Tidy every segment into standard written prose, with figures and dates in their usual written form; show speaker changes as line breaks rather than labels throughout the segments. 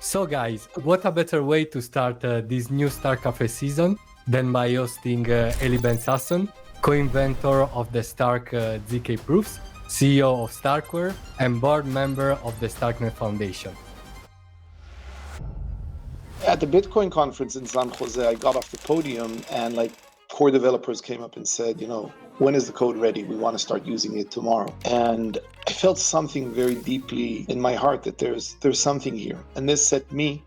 So guys, what a better way to start this new Star Cafe season than by hosting Eli Ben Sasson, co-inventor of the Stark ZK proofs, CEO of Starkware, and board member of the Starknet Foundation.
At the Bitcoin conference in San Jose, I got off the podium and core developers came up and said, when is the code ready? We want to start using it tomorrow. And I felt something very deeply in my heart that there's something here. And this set me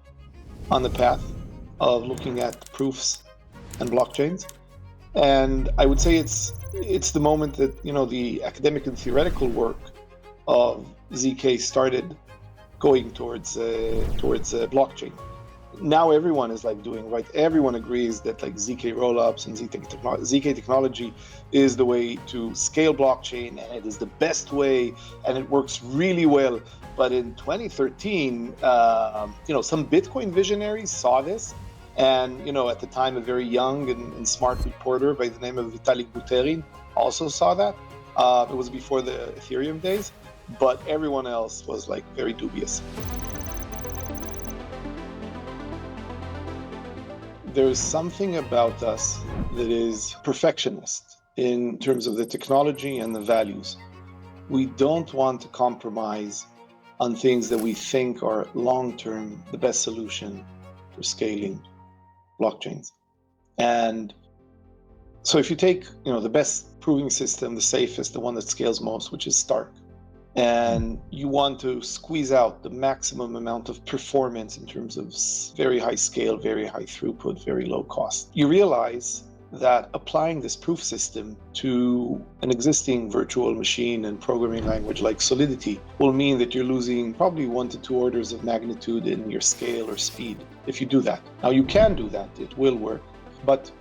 on the path of looking at proofs and blockchains. And I would say it's the moment that, the academic and theoretical work of ZK started going towards blockchain. Now everyone is doing right. Everyone agrees that ZK-Rollups and ZK technology is the way to scale blockchain, and it is the best way, and it works really well. But in 2013, some Bitcoin visionaries saw this, and at the time, a very young and smart reporter by the name of Vitalik Buterin also saw that. It was before the Ethereum days, but everyone else was very dubious. There's something about us that is perfectionist in terms of the technology and the values. We don't want to compromise on things that we think are long-term the best solution for scaling blockchains. And so if you take, the best proving system, the safest, the one that scales most, which is Stark, and you want to squeeze out the maximum amount of performance in terms of very high scale, very high throughput, very low cost, you realize that applying this proof system to an existing virtual machine and programming language like Solidity will mean that you're losing probably 1 to 2 orders of magnitude in your scale or speed if you do that. Now, you can do that, it will work, but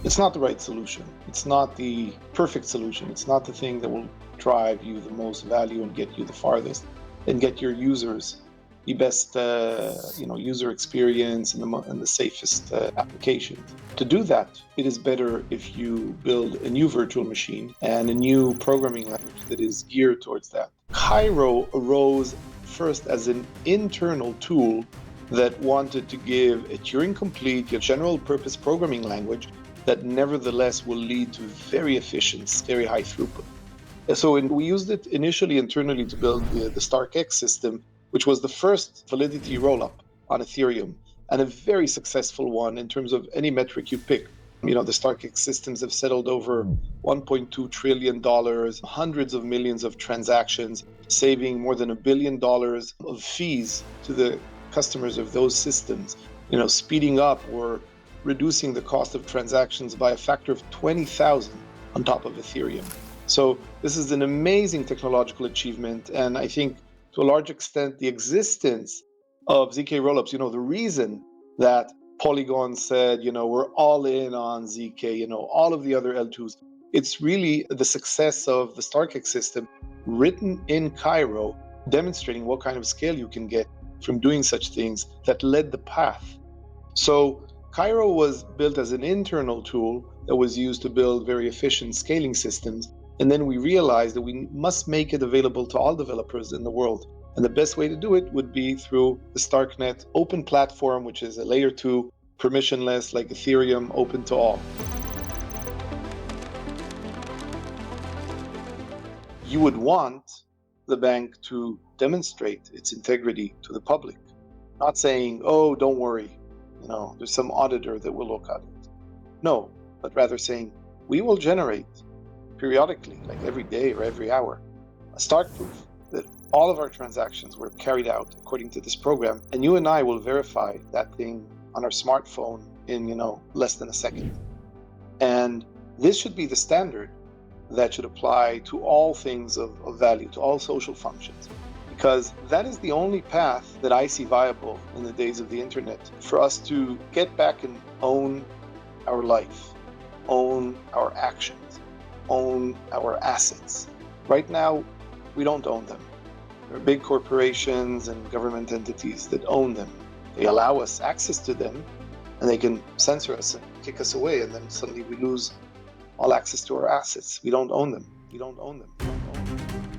it's not the right solution. It's not the perfect solution. It's not the thing that will drive you the most value and get you the farthest and get your users the best user experience and the safest applications. To do that, it is better if you build a new virtual machine and a new programming language that is geared towards that. Cairo arose first as an internal tool that wanted to give a Turing-complete, general purpose programming language that nevertheless will lead to very efficient, very high throughput. So we used it initially internally to build the StarkX system, which was the first validity rollup on Ethereum, and a very successful one in terms of any metric you pick. The StarkX systems have settled over $1.2 trillion, hundreds of millions of transactions, saving more than $1 billion of fees to the customers of those systems, speeding up or reducing the cost of transactions by a factor of 20,000 on top of Ethereum. So this is an amazing technological achievement, and I think to a large extent the existence of ZK-Rollups, the reason that Polygon said, we're all in on ZK, all of the other L2s, it's really the success of the StarkX system written in Cairo, demonstrating what kind of scale you can get from doing such things that led the path. So Cairo was built as an internal tool that was used to build very efficient scaling systems. And then we realized that we must make it available to all developers in the world. And the best way to do it would be through the Starknet open platform, which is a layer 2, permissionless, like Ethereum, open to all. You would want the bank to demonstrate its integrity to the public, not saying, oh, don't worry, there's some auditor that will look at it. No, but rather saying, we will generate periodically, like every day or every hour, a Stark proof that all of our transactions were carried out according to this program, and you and I will verify that thing on our smartphone in, less than a second. And this should be the standard that should apply to all things of value, to all social functions, because that is the only path that I see viable in the days of the internet for us to get back and own our life, own our actions, own our assets. Right now, we don't own them. There are big corporations and government entities that own them. They allow us access to them, and they can censor us and kick us away, and then suddenly we lose all access to our assets. We don't own them. We don't own them. We don't own them.